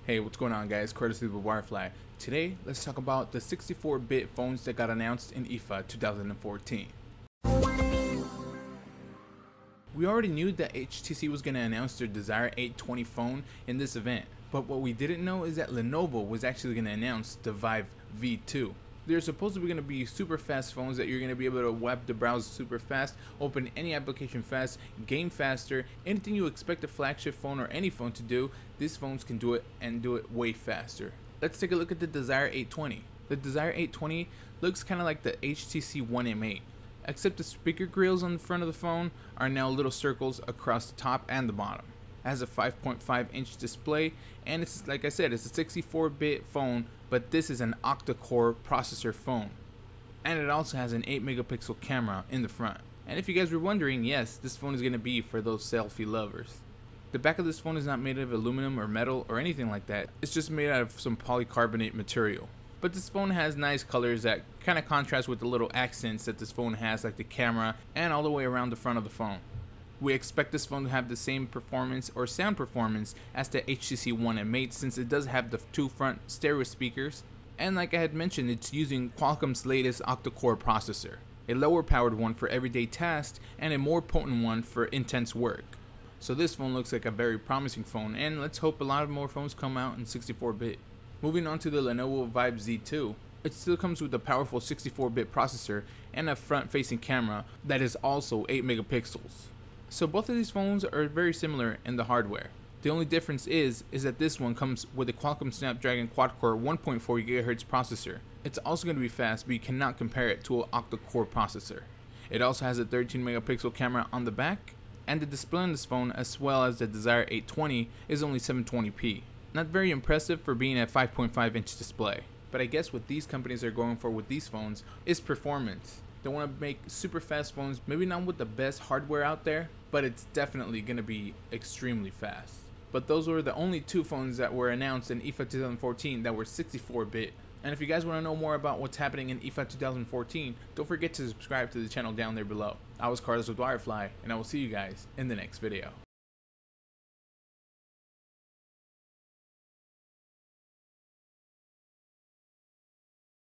Hey, what's going on guys? Courtesy of Wirefly. Today, let's talk about the 64-bit phones that got announced in IFA 2014. We already knew that HTC was going to announce their Desire 820 phone in this event, but what we didn't know is that Lenovo was actually going to announce the Vive V2. They're supposedly going to be super fast phones that you're going to be able to web the browser super fast, open any application fast, game faster, anything you expect a flagship phone or any phone to do, these phones can do it and do it way faster. Let's take a look at the Desire 820. The Desire 820 looks kind of like the HTC One M8, except the speaker grills on the front of the phone are now little circles across the top and the bottom. It has a 5.5-inch display, and it's, like I said, it's a 64-bit phone, but this is an octa-core processor phone. And it also has an 8-megapixel camera in the front. And if you guys were wondering, yes, this phone is going to be for those selfie lovers. The back of this phone is not made of aluminum or metal or anything like that. It's just made out of some polycarbonate material. But this phone has nice colors that kind of contrast with the little accents that this phone has, like the camera and all the way around the front of the phone. We expect this phone to have the same performance or sound performance as the HTC One M8, since it does have the two front stereo speakers, and like I had mentioned, it's using Qualcomm's latest octa-core processor, a lower powered one for everyday tasks and a more potent one for intense work. So this phone looks like a very promising phone, and let's hope a lot of more phones come out in 64-bit. Moving on to the Lenovo Vive Z2. It still comes with a powerful 64-bit processor and a front-facing camera that is also 8 megapixels. So both of these phones are very similar in the hardware. The only difference is that this one comes with a Qualcomm Snapdragon quad-core 1.4 GHz processor. It's also going to be fast, but you cannot compare it to an octa-core processor. It also has a 13 megapixel camera on the back, and the display on this phone, as well as the Desire 820, is only 720p. Not very impressive for being a 5.5-inch display. But I guess what these companies are going for with these phones is performance. They want to make super fast phones, maybe not with the best hardware out there, but it's definitely going to be extremely fast. But those were the only two phones that were announced in IFA 2014 that were 64-bit. And if you guys want to know more about what's happening in IFA 2014, don't forget to subscribe to the channel down there below. I was Carlos with Wirefly, and I will see you guys in the next video.